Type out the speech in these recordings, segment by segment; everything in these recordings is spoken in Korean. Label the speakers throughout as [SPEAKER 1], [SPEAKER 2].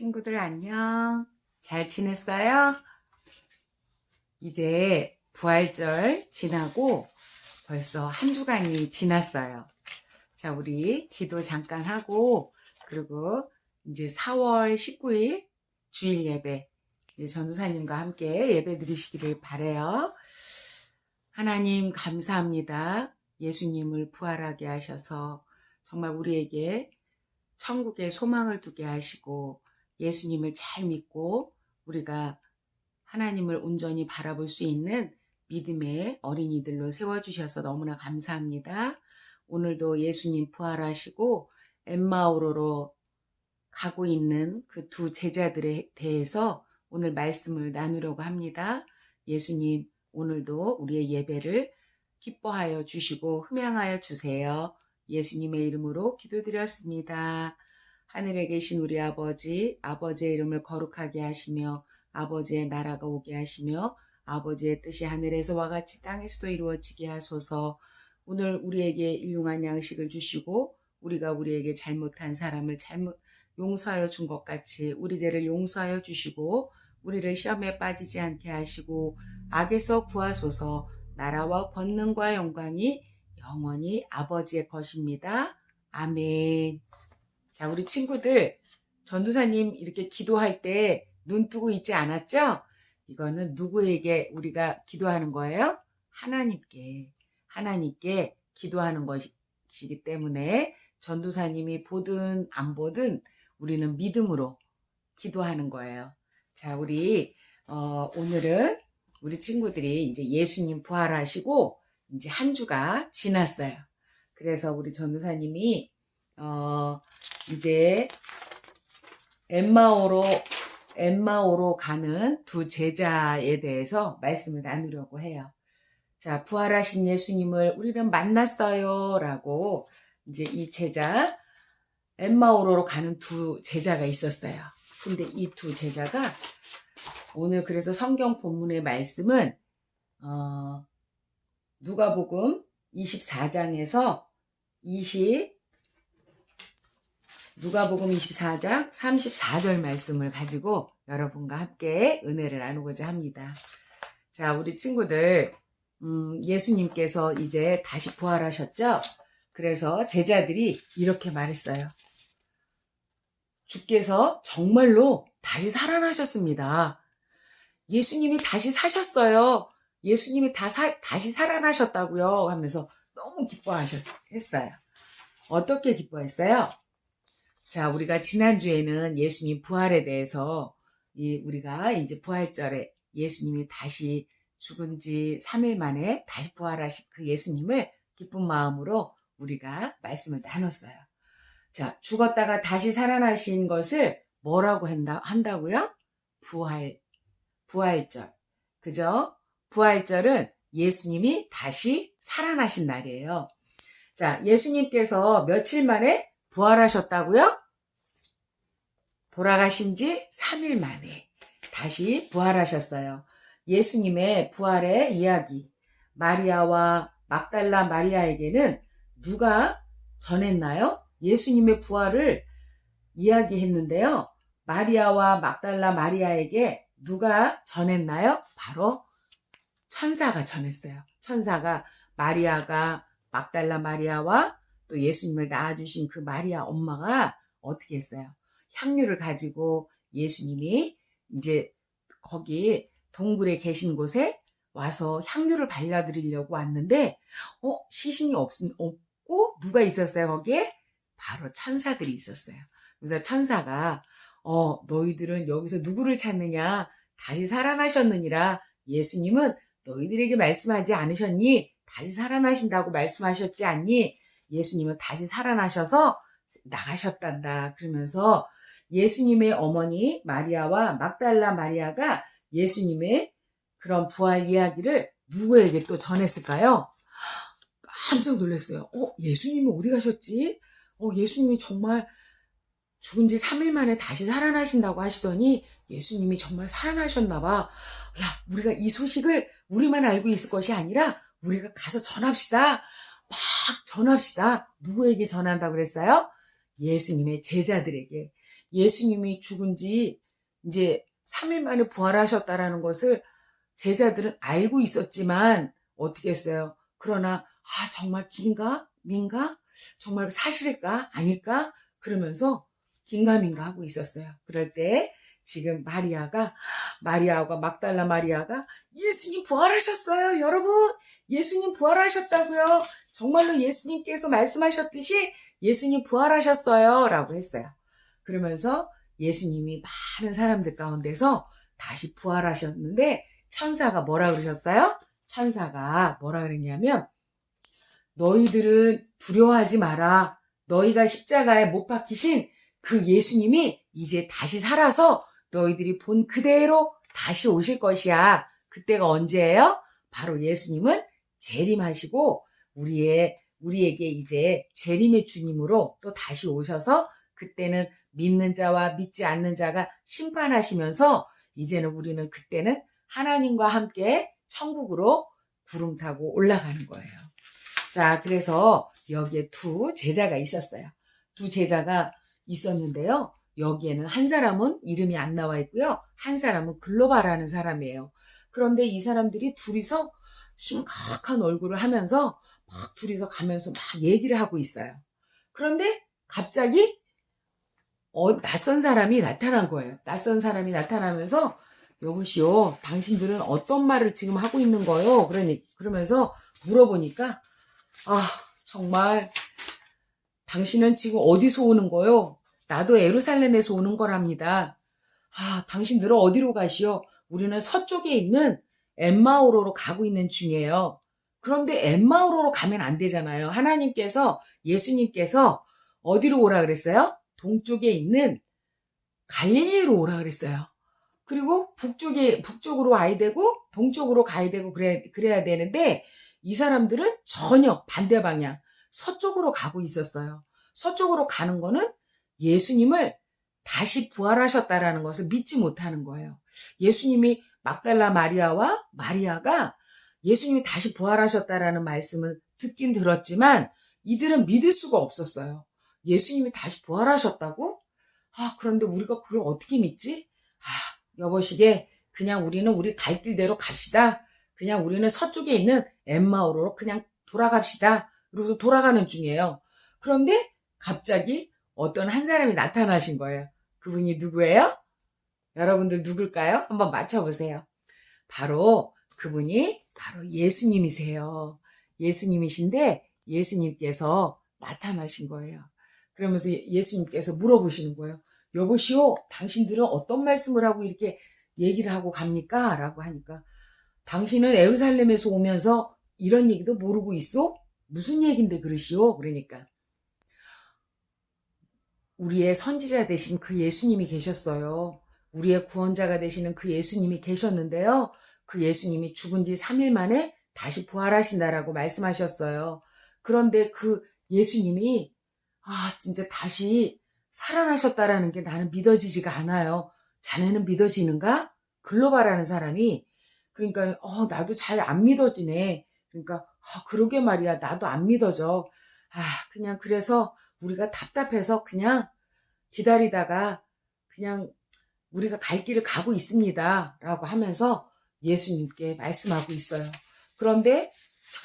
[SPEAKER 1] 친구들 안녕. 잘 지냈어요? 이제 부활절 지나고 벌써 한 주간이 지났어요. 자, 우리 기도 잠깐 하고 그리고 이제 4월 19일 주일 예배 이제 전도사님과 함께 예배 드리시기를 바라요. 하나님 감사합니다. 예수님을 부활하게 하셔서 정말 우리에게 천국에 소망을 두게 하시고 예수님을 잘 믿고 우리가 하나님을 온전히 바라볼 수 있는 믿음의 어린이들로 세워주셔서 너무나 감사합니다. 오늘도 예수님 부활하시고 엠마오로로 가고 있는 그 두 제자들에 대해서 오늘 말씀을 나누려고 합니다. 예수님 오늘도 우리의 예배를 기뻐하여 주시고 흠양하여 주세요. 예수님의 이름으로 기도드렸습니다. 하늘에 계신 우리 아버지, 아버지의 이름을 거룩하게 하시며 아버지의 나라가 오게 하시며 아버지의 뜻이 하늘에서와 같이 땅에서도 이루어지게 하소서. 오늘 우리에게 일용할 양식을 주시고 우리가 우리에게 잘못한 사람을 용서하여 준 것 같이 우리 죄를 용서하여 주시고 우리를 시험에 빠지지 않게 하시고 악에서 구하소서. 나라와 권능과 영광이 영원히 아버지의 것입니다. 아멘. 자, 우리 친구들 전도사님 이렇게 기도할 때 눈 뜨고 있지 않았죠? 이거는 누구에게 우리가 기도하는 거예요? 하나님께 기도하는 것이기 때문에 전도사님이 보든 안 보든 우리는 믿음으로 기도하는 거예요. 자, 우리 오늘은 우리 친구들이 이제 예수님 부활하시고 이제 한 주가 지났어요. 그래서 우리 전도사님이 이제 엠마오로 가는 두 제자에 대해서 말씀을 나누려고 해요. 자, 부활하신 예수님을 우리는 만났어요 라고 이제 이 제자 엠마오로로 가는 두 제자가 있었어요. 근데 이 두 제자가 오늘 그래서 성경 본문의 말씀은 누가복음 24장에서 누가복음 24장 34절 말씀을 가지고 여러분과 함께 은혜를 나누고자 합니다. 자, 우리 친구들 예수님께서 이제 다시 부활하셨죠? 그래서 제자들이 이렇게 말했어요. 주께서 정말로 다시 살아나셨습니다. 예수님이 다시 사셨어요. 예수님이 다시 살아나셨다고요 하면서 너무 기뻐했어요. 어떻게 기뻐했어요? 자, 우리가 지난주에는 예수님 부활에 대해서 우리가 이제 부활절에 예수님이 다시 죽은 지 3일 만에 다시 부활하신 그 예수님을 기쁜 마음으로 우리가 말씀을 나눴어요. 자, 죽었다가 다시 살아나신 것을 뭐라고 한다고요? 부활절. 그죠? 부활절은 예수님이 다시 살아나신 날이에요. 자, 예수님께서 며칠 만에 부활하셨다고요? 돌아가신 지 3일 만에 다시 부활하셨어요. 예수님의 부활의 이야기, 마리아와 막달라 마리아에게는 누가 전했나요? 예수님의 부활을 이야기했는데요. 마리아와 막달라 마리아에게 누가 전했나요? 바로 천사가 전했어요. 천사가 마리아가 막달라 마리아와 또 예수님을 낳아주신 그 마리아 엄마가 어떻게 했어요? 향유를 가지고 예수님이 이제 거기 동굴에 계신 곳에 와서 향유를 발라드리려고 왔는데 시신이 없고 누가 있었어요 거기에? 바로 천사들이 있었어요. 그래서 천사가 너희들은 여기서 누구를 찾느냐? 다시 살아나셨느니라. 예수님은 너희들에게 말씀하지 않으셨니? 다시 살아나신다고 말씀하셨지 않니? 예수님은 다시 살아나셔서 나가셨단다. 그러면서 예수님의 어머니 마리아와 막달라 마리아가 예수님의 그런 부활 이야기를 누구에게 또 전했을까요? 깜짝 놀랐어요. 예수님이 어디 가셨지? 예수님이 정말 죽은 지 3일 만에 다시 살아나신다고 하시더니 예수님이 정말 살아나셨나 봐. 야, 우리가 이 소식을 우리만 알고 있을 것이 아니라 우리가 가서 전합시다. 막 전합시다. 누구에게 전한다고 그랬어요? 예수님의 제자들에게. 예수님이 죽은 지 이제 3일 만에 부활하셨다라는 것을 제자들은 알고 있었지만 어떻게 했어요? 그러나 정말 긴가? 민가? 정말 사실일까? 아닐까? 그러면서 긴가민가 하고 있었어요. 그럴 때 지금 마리아와 막달라 마리아가 예수님 부활하셨어요. 여러분, 예수님 부활하셨다고요. 정말로 예수님께서 말씀하셨듯이 예수님 부활하셨어요. 라고 했어요. 그러면서 예수님이 많은 사람들 가운데서 다시 부활하셨는데 천사가 뭐라 그러셨어요? 천사가 뭐라 그랬냐면 너희들은 두려워하지 마라. 너희가 십자가에 못 박히신 그 예수님이 이제 다시 살아서 너희들이 본 그대로 다시 오실 것이야. 그때가 언제예요? 바로 예수님은 재림하시고 우리에게 이제 재림의 주님으로 또 다시 오셔서 그때는 믿는 자와 믿지 않는 자가 심판하시면서 이제는 우리는 그때는 하나님과 함께 천국으로 구름 타고 올라가는 거예요. 자, 그래서 여기에 두 제자가 있었어요. 두 제자가 있었는데요. 여기에는 한 사람은 이름이 안 나와 있고요. 한 사람은 글로바라는 사람이에요. 그런데 이 사람들이 둘이서 심각한 얼굴을 하면서 막 둘이서 가면서 막 얘기를 하고 있어요. 그런데 갑자기 낯선 사람이 나타난 거예요. 낯선 사람이 나타나면서 여보시오, 당신들은 어떤 말을 지금 하고 있는 거요? 그러면서 물어보니까 정말 당신은 지금 어디서 오는 거요? 나도 예루살렘에서 오는 거랍니다. 당신들은 어디로 가시오? 우리는 서쪽에 있는 엠마오로로 가고 있는 중이에요. 그런데 엠마오로로 가면 안 되잖아요. 예수님께서 어디로 오라 그랬어요? 동쪽에 있는 갈릴리로 오라 그랬어요. 그리고 북쪽으로 와야 되고 동쪽으로 가야 되고 그래야 되는데 이 사람들은 전혀 반대 방향 서쪽으로 가고 있었어요. 서쪽으로 가는 거는 예수님을 다시 부활하셨다라는 것을 믿지 못하는 거예요. 예수님이 막달라 마리아와 마리아가 예수님이 다시 부활하셨다라는 말씀을 듣긴 들었지만 이들은 믿을 수가 없었어요. 예수님이 다시 부활하셨다고? 그런데 우리가 그걸 어떻게 믿지? 여보시게 그냥 우리는 우리 갈 길대로 갑시다. 그냥 우리는 서쪽에 있는 엠마오로 그냥 돌아갑시다. 그러고서 돌아가는 중이에요. 그런데 갑자기 어떤 한 사람이 나타나신 거예요. 그분이 누구예요? 여러분들 누굴까요? 한번 맞춰보세요. 그분이 바로 예수님이세요. 예수님이신데 예수님께서 나타나신 거예요. 그러면서 예수님께서 물어보시는 거예요. 여보시오, 당신들은 어떤 말씀을 하고 이렇게 얘기를 하고 갑니까? 라고 하니까 당신은 예루살렘에서 오면서 이런 얘기도 모르고 있어? 무슨 얘긴데 그러시오? 그러니까 우리의 선지자 되신 그 예수님이 계셨어요. 우리의 구원자가 되시는 그 예수님이 계셨는데요. 그 예수님이 죽은 지 3일 만에 다시 부활하신다라고 말씀하셨어요. 그런데 그 예수님이 진짜 다시 살아나셨다라는 게 나는 믿어지지가 않아요. 자네는 믿어지는가? 글로바라는 사람이 그러니까 나도 잘 안 믿어지네. 그러니까 그러게 말이야. 나도 안 믿어져. 그냥 그래서 우리가 답답해서 그냥 기다리다가 그냥 우리가 갈 길을 가고 있습니다. 라고 하면서 예수님께 말씀하고 있어요. 그런데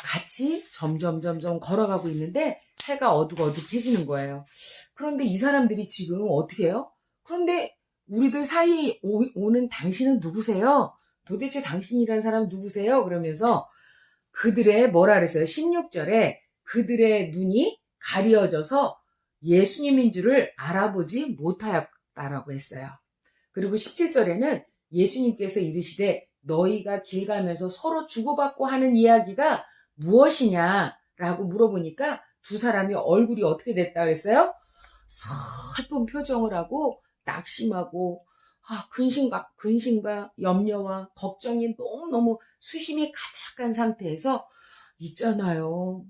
[SPEAKER 1] 같이 점점 걸어가고 있는데 해가 어둑어둑해지는 거예요. 그런데 이 사람들이 지금 어떻게 해요? 그런데 우리들 사이 오는 당신은 누구세요? 도대체 당신이라는 사람은 누구세요? 그러면서 그들의 뭐라 그랬어요? 16절에 그들의 눈이 가려져서 예수님인 줄을 알아보지 못하였다라고 했어요. 그리고 17절에는 예수님께서 이르시되 너희가 길 가면서 서로 주고받고 하는 이야기가 무엇이냐라고 물어보니까 두 사람이 얼굴이 어떻게 됐다 그랬어요? 슬픈 표정을 하고 낙심하고 근심과 염려와 걱정이 너무너무 수심이 가득한 상태에서 있잖아요.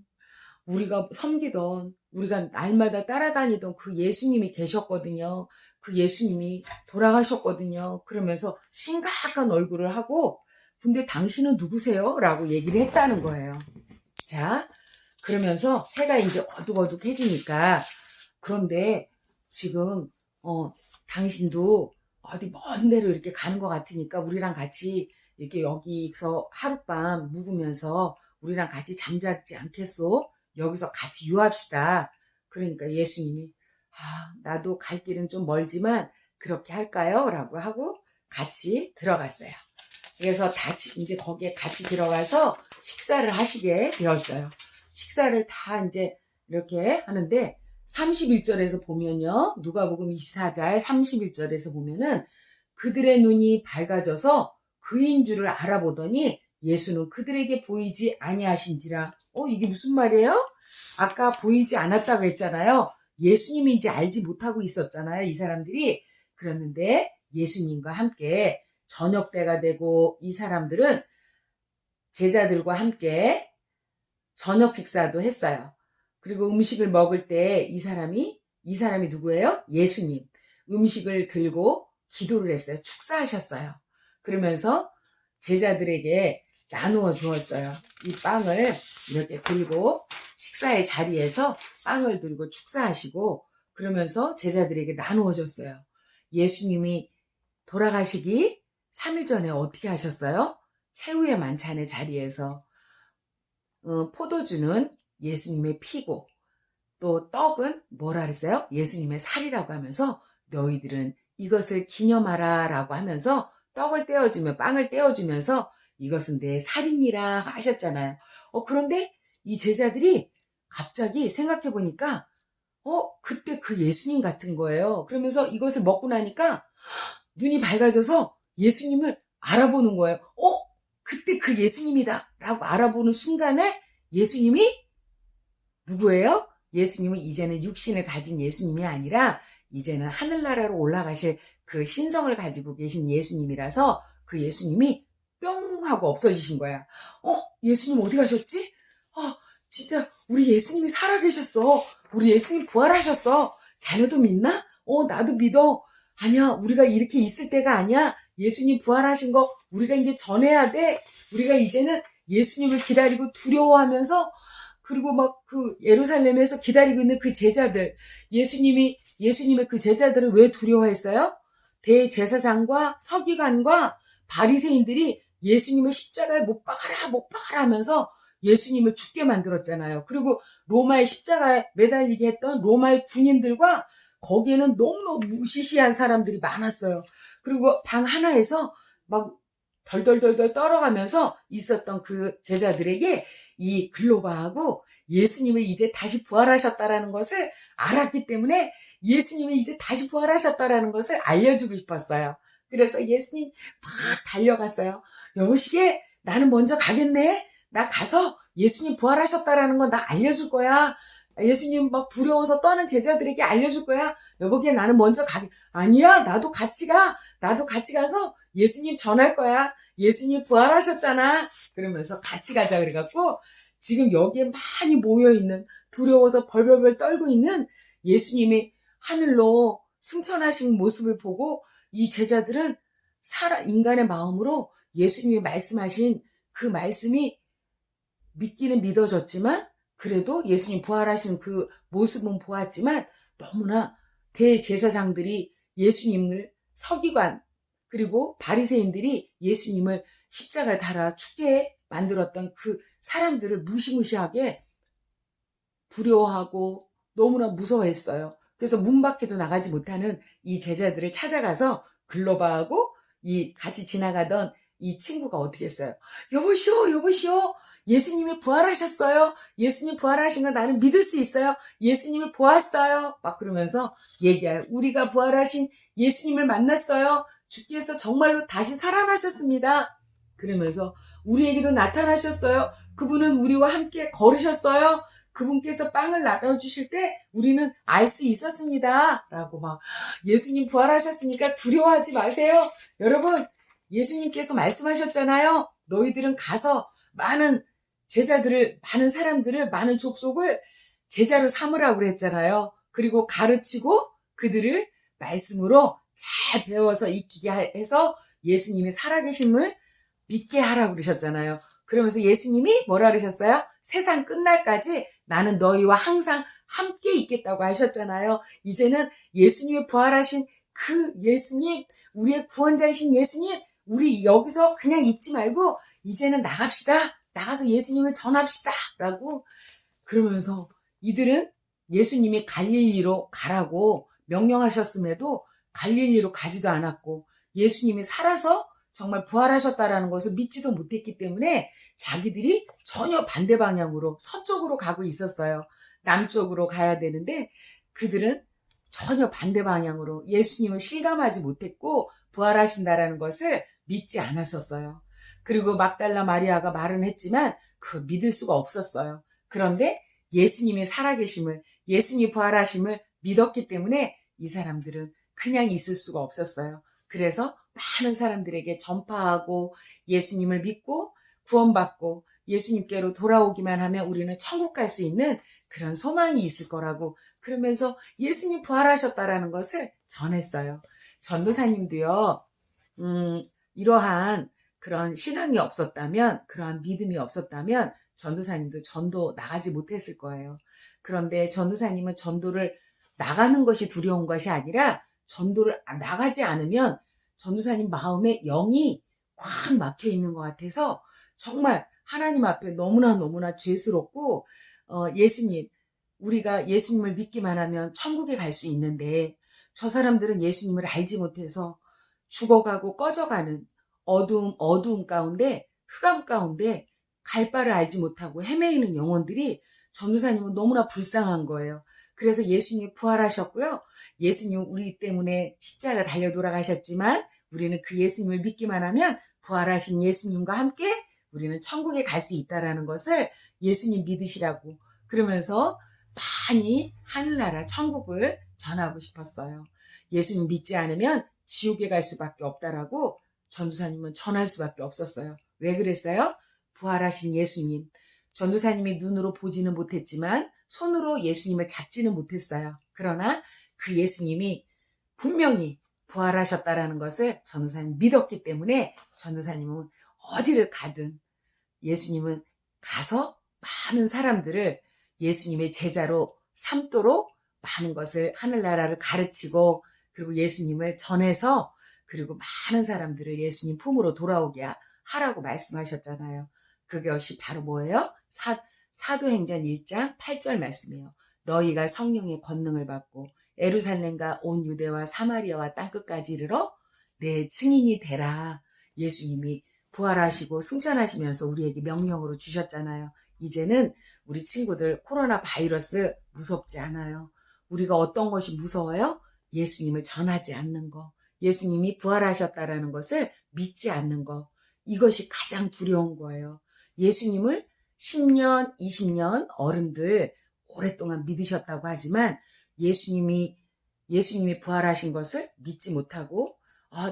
[SPEAKER 1] 우리가 섬기던 우리가 날마다 따라다니던 그 예수님이 계셨거든요. 그 예수님이 돌아가셨거든요. 그러면서 심각한 얼굴을 하고 근데 당신은 누구세요? 라고 얘기를 했다는 거예요. 자, 그러면서 해가 이제 어둑어둑해지니까 그런데 지금 당신도 어디 먼 데로 이렇게 가는 것 같으니까 우리랑 같이 이렇게 여기서 하룻밤 묵으면서 우리랑 같이 잠자지 않겠소? 여기서 같이 유합시다. 그러니까 예수님이 나도 갈 길은 좀 멀지만 그렇게 할까요? 라고 하고 같이 들어갔어요. 그래서 이제 거기에 같이 들어가서 식사를 하시게 되었어요. 식사를 다 이제 이렇게 하는데 31절에서 보면요. 누가복음 24장 31절에서 보면은 그들의 눈이 밝아져서 그인 줄을 알아보더니 예수는 그들에게 보이지 아니하신지라. 이게 무슨 말이에요? 아까 보이지 않았다고 했잖아요. 예수님인지 알지 못하고 있었잖아요. 이 사람들이. 그랬는데 예수님과 함께 저녁 때가 되고 이 사람들은 제자들과 함께 저녁 식사도 했어요. 그리고 음식을 먹을 때 이 사람이 누구예요? 예수님. 음식을 들고 기도를 했어요. 축사하셨어요. 그러면서 제자들에게 나누어 주었어요. 이 빵을 이렇게 들고 식사의 자리에서 빵을 들고 축사하시고 그러면서 제자들에게 나누어 줬어요. 예수님이 돌아가시기 3일 전에 어떻게 하셨어요? 최후의 만찬의 자리에서 포도주는 예수님의 피고 또 떡은 뭐라 그랬어요? 예수님의 살이라고 하면서 너희들은 이것을 기념하라 라고 하면서 떡을 떼어주며 빵을 떼어주면서 이것은 내 살이니라 하셨잖아요. 그런데 이 제자들이 갑자기 생각해 보니까 그때 그 예수님 같은 거예요. 그러면서 이것을 먹고 나니까 눈이 밝아져서 예수님을 알아보는 거예요. 그때 그 예수님이다 라고 알아보는 순간에 예수님이 누구예요? 예수님은 이제는 육신을 가진 예수님이 아니라 이제는 하늘나라로 올라가실 그 신성을 가지고 계신 예수님이라서 그 예수님이 뿅 하고 없어지신 거야. 예수님 어디 가셨지? 진짜 우리 예수님이 살아계셨어. 우리 예수님 부활하셨어. 자녀도 믿나? 나도 믿어. 아니야, 우리가 이렇게 있을 때가 아니야. 예수님 부활하신 거 우리가 이제 전해야 돼. 우리가 이제는 예수님을 기다리고 두려워하면서 그리고 막 그 예루살렘에서 기다리고 있는 그 제자들, 예수님의 그 제자들을 왜 두려워했어요? 대제사장과 서기관과 바리새인들이 예수님을 십자가에 못 박아라 하면서 예수님을 죽게 만들었잖아요. 그리고 로마의 십자가에 매달리게 했던 로마의 군인들과 거기에는 너무너무 무시시한 사람들이 많았어요. 그리고 방 하나에서 막 덜덜덜덜 떨어가면서 있었던 그 제자들에게 이 글로바하고 예수님이 이제 다시 부활하셨다라는 것을 알았기 때문에 예수님이 이제 다시 부활하셨다라는 것을 알려주고 싶었어요. 그래서 예수님 막 달려갔어요. 여보시게 나는 먼저 가겠네. 나 가서 예수님 부활하셨다라는 건 나 알려줄 거야. 예수님 막 두려워서 떠는 제자들에게 알려줄 거야. 여보게 나는 먼저 가게. 아니야, 나도 같이 가. 나도 같이 가서 예수님 전할 거야. 예수님 부활하셨잖아. 그러면서 같이 가자 그래갖고 지금 여기에 많이 모여있는 두려워서 벌벌벌 떨고 있는 예수님이 하늘로 승천하신 모습을 보고 이 제자들은 인간의 마음으로 예수님이 말씀하신 그 말씀이 믿기는 믿어졌지만 그래도 예수님 부활하신 그 모습은 보았지만 너무나 대제사장들이 예수님을 서기관 그리고 바리새인들이 예수님을 십자가에 달아 죽게 만들었던 그 사람들을 무시무시하게 두려워하고 너무나 무서워했어요. 그래서 문 밖에도 나가지 못하는 이 제자들을 찾아가서 글로바하고 이 같이 지나가던 이 친구가 어떻게 했어요? 여보시오. 예수님이 부활하셨어요. 예수님 부활하신 거 나는 믿을 수 있어요. 예수님을 보았어요. 막 그러면서 얘기해요. 우리가 부활하신 예수님을 만났어요. 주께서 정말로 다시 살아나셨습니다. 그러면서 우리에게도 나타나셨어요. 그분은 우리와 함께 걸으셨어요. 그분께서 빵을 나눠주실 때 우리는 알 수 있었습니다. 라고 막 예수님 부활하셨으니까 두려워하지 마세요. 여러분 예수님께서 말씀하셨잖아요. 너희들은 가서 많은 사람들을, 많은 족속을 제자로 삼으라고 그랬잖아요. 그리고 가르치고 그들을 말씀으로 잘 배워서 익히게 해서 예수님이 살아계심을 믿게 하라고 그러셨잖아요. 그러면서 예수님이 뭐라 그러셨어요? 세상 끝날까지 나는 너희와 항상 함께 있겠다고 하셨잖아요. 이제는 예수님이 부활하신 그 예수님, 우리의 구원자이신 예수님, 우리 여기서 그냥 있지 말고 이제는 나갑시다. 나가서 예수님을 전합시다. 라고 그러면서 이들은 예수님이 갈릴리로 가라고 명령하셨음에도 갈릴리로 가지도 않았고 예수님이 살아서 정말 부활하셨다라는 것을 믿지도 못했기 때문에 자기들이 전혀 반대 방향으로 서쪽으로 가고 있었어요. 남쪽으로 가야 되는데 그들은 전혀 반대 방향으로 예수님을 실감하지 못했고 부활하신다라는 것을 믿지 않았었어요. 그리고 막달라 마리아가 말은 했지만 그 믿을 수가 없었어요. 그런데 예수님이 살아계심을, 예수님 부활하심을 믿었기 때문에 이 사람들은 그냥 있을 수가 없었어요. 그래서 많은 사람들에게 전파하고 예수님을 믿고 구원받고 예수님께로 돌아오기만 하면 우리는 천국 갈 수 있는 그런 소망이 있을 거라고 그러면서 예수님 부활하셨다라는 것을 전했어요. 전도사님도요, 이러한 그런 신앙이 없었다면, 그러한 믿음이 없었다면 전도사님도 전도 나가지 못했을 거예요. 그런데 전도사님은 전도를 나가는 것이 두려운 것이 아니라 전도를 나가지 않으면 전도사님 마음에 영이 꽉 막혀 있는 것 같아서 정말 하나님 앞에 너무나 죄스럽고 예수님, 우리가 예수님을 믿기만 하면 천국에 갈 수 있는데 저 사람들은 예수님을 알지 못해서 죽어가고 꺼져가는 어두움 가운데 흑암 가운데 갈 바를 알지 못하고 헤매이는 영혼들이 전도사님은 너무나 불쌍한 거예요. 그래서 예수님이 부활하셨고요. 예수님은 우리 때문에 십자가 달려 돌아가셨지만 우리는 그 예수님을 믿기만 하면 부활하신 예수님과 함께 우리는 천국에 갈 수 있다라는 것을 예수님 믿으시라고 그러면서 많이 하늘나라 천국을 전하고 싶었어요. 예수님 믿지 않으면 지옥에 갈 수밖에 없다라고 전도사님은 전할 수밖에 없었어요. 왜 그랬어요? 부활하신 예수님. 전도사님이 눈으로 보지는 못했지만 손으로 예수님을 잡지는 못했어요. 그러나 그 예수님이 분명히 부활하셨다라는 것을 전도사님 믿었기 때문에 전도사님은 어디를 가든 예수님은 가서 많은 사람들을 예수님의 제자로 삼도록 많은 것을 하늘나라를 가르치고 그리고 예수님을 전해서 그리고 많은 사람들을 예수님 품으로 돌아오게 하라고 말씀하셨잖아요. 그것이 바로 뭐예요? 사도행전 1장 8절 말씀이에요. 너희가 성령의 권능을 받고 예루살렘과 온 유대와 사마리아와 땅끝까지 이르러 내 증인이 되라. 예수님이 부활하시고 승천하시면서 우리에게 명령으로 주셨잖아요. 이제는 우리 친구들 코로나 바이러스 무섭지 않아요. 우리가 어떤 것이 무서워요? 예수님을 전하지 않는 거. 예수님이 부활하셨다라는 것을 믿지 않는 거. 이것이 가장 두려운 거예요. 예수님을 10년, 20년 어른들 오랫동안 믿으셨다고 하지만 예수님이 부활하신 것을 믿지 못하고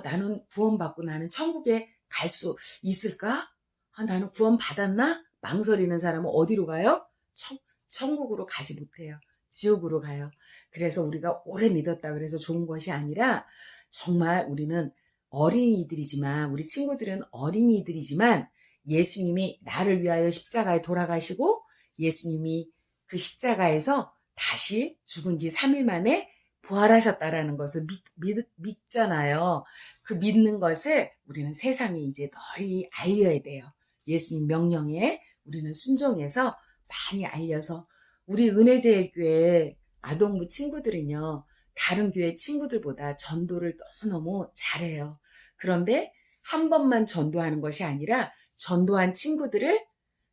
[SPEAKER 1] 나는 구원받고 나는 천국에 갈 수 있을까? 나는 구원받았나? 망설이는 사람은 어디로 가요? 천국으로 가지 못해요. 지옥으로 가요. 그래서 우리가 오래 믿었다 그래서 좋은 것이 아니라 정말 우리는 어린이들이지만 우리 친구들은 어린이들이지만 예수님이 나를 위하여 십자가에 돌아가시고 예수님이 그 십자가에서 다시 죽은 지 3일 만에 부활하셨다라는 것을 믿잖아요. 그 믿는 것을 우리는 세상에 이제 널리 알려야 돼요. 예수님 명령에 우리는 순종해서 많이 알려서 우리 은혜제일교회 아동부 친구들은요. 다른 교회 친구들보다 전도를 너무너무 잘해요. 그런데 한 번만 전도하는 것이 아니라 전도한 친구들을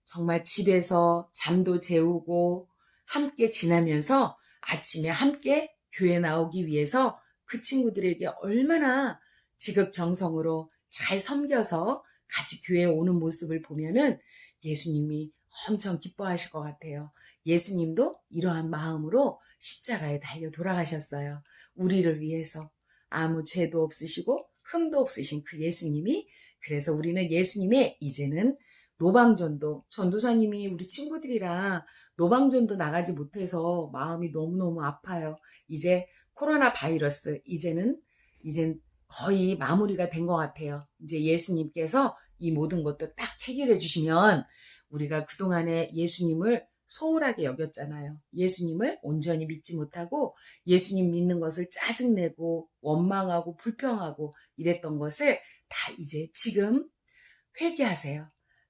[SPEAKER 1] 정말 집에서 잠도 재우고 함께 지나면서 아침에 함께 교회 나오기 위해서 그 친구들에게 얼마나 지극정성으로 잘 섬겨서 같이 교회에 오는 모습을 보면은 예수님이 엄청 기뻐하실 것 같아요. 예수님도 이러한 마음으로 십자가에 달려 돌아가셨어요. 우리를 위해서 아무 죄도 없으시고 흠도 없으신 그 예수님이 그래서 우리는 예수님의 이제는 노방전도 전도사님이 우리 친구들이랑 노방전도 나가지 못해서 마음이 너무너무 아파요. 이제 코로나 바이러스 이젠 거의 마무리가 된 것 같아요. 이제 예수님께서 이 모든 것도 딱 해결해 주시면 우리가 그동안에 예수님을 소홀하게 여겼잖아요. 예수님을 온전히 믿지 못하고 예수님 믿는 것을 짜증내고 원망하고 불평하고 이랬던 것을 다 이제 지금 회개하세요.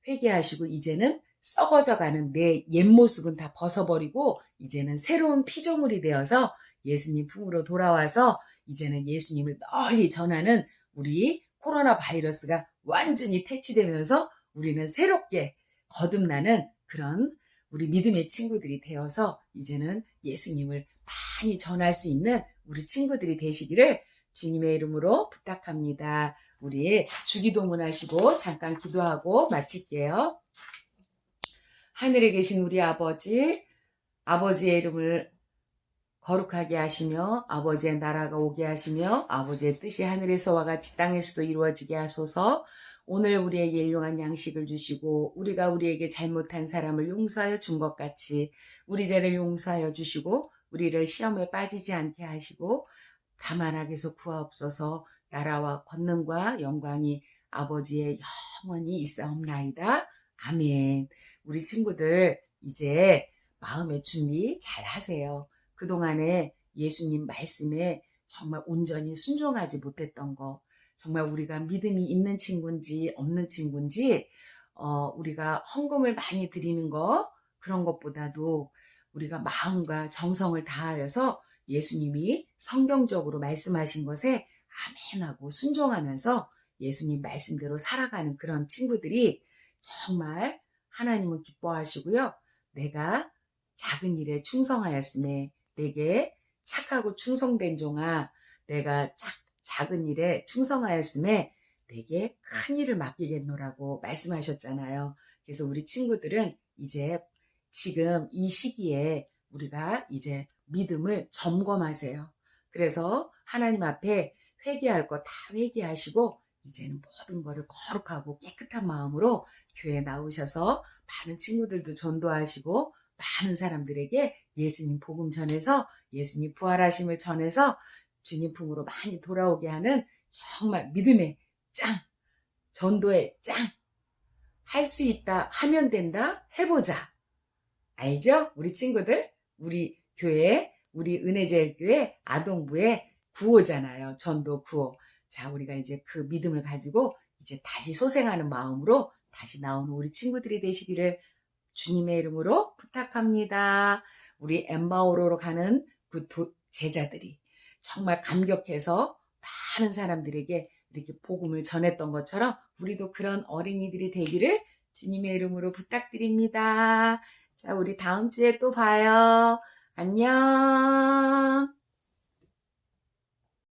[SPEAKER 1] 회개하시고 이제는 썩어져가는 내 옛 모습은 다 벗어버리고 이제는 새로운 피조물이 되어서 예수님 품으로 돌아와서 이제는 예수님을 널리 전하는 우리 코로나 바이러스가 완전히 퇴치되면서 우리는 새롭게 거듭나는 그런 우리 믿음의 친구들이 되어서 이제는 예수님을 많이 전할 수 있는 우리 친구들이 되시기를 주님의 이름으로 부탁합니다. 우리 주기도문 하시고 잠깐 기도하고 마칠게요. 하늘에 계신 우리 아버지, 아버지의 이름을 거룩하게 하시며 아버지의 나라가 오게 하시며 아버지의 뜻이 하늘에서와 같이 땅에서도 이루어지게 하소서. 오늘 우리에게 일용할 양식을 주시고 우리가 우리에게 잘못한 사람을 용서하여 준 것 같이 우리 죄를 용서하여 주시고 우리를 시험에 빠지지 않게 하시고 다만 악에서 구하옵소서. 나라와 권능과 영광이 아버지의 영원히 있사옵나이다. 아멘. 우리 친구들 이제 마음의 준비 잘 하세요. 그동안에 예수님 말씀에 정말 온전히 순종하지 못했던 거, 정말 우리가 믿음이 있는 친구인지 없는 친구인지 우리가 헌금을 많이 드리는 거 그런 것보다도 우리가 마음과 정성을 다하여서 예수님이 성경적으로 말씀하신 것에 아멘하고 순종하면서 예수님 말씀대로 살아가는 그런 친구들이 정말 하나님은 기뻐하시고요. 내가 작은 일에 충성하였음에 내게 착하고 충성된 종아, 내가 작은 일에 충성하였음에 내게 큰 일을 맡기겠노라고 말씀하셨잖아요. 그래서 우리 친구들은 이제 지금 이 시기에 우리가 이제 믿음을 점검하세요. 그래서 하나님 앞에 회개할 거 다 회개하시고 이제는 모든 거를 거룩하고 깨끗한 마음으로 교회에 나오셔서 많은 친구들도 전도하시고 많은 사람들에게 예수님 복음 전해서 예수님 부활하심을 전해서 주님 품으로 많이 돌아오게 하는 정말 믿음의 짱, 전도의 짱, 할 수 있다, 하면 된다, 해보자. 알죠? 우리 친구들, 우리 교회, 우리 은혜제일교회 아동부의 구호잖아요. 전도 구호. 자, 우리가 이제 그 믿음을 가지고 이제 다시 소생하는 마음으로 다시 나오는 우리 친구들이 되시기를 주님의 이름으로 부탁합니다. 우리 엠마오로로 가는 그 제자들이 정말 감격해서 많은 사람들에게 이렇게 복음을 전했던 것처럼 우리도 그런 어린이들이 되기를 주님의 이름으로 부탁드립니다. 자, 우리 다음 주에 또 봐요. 안녕.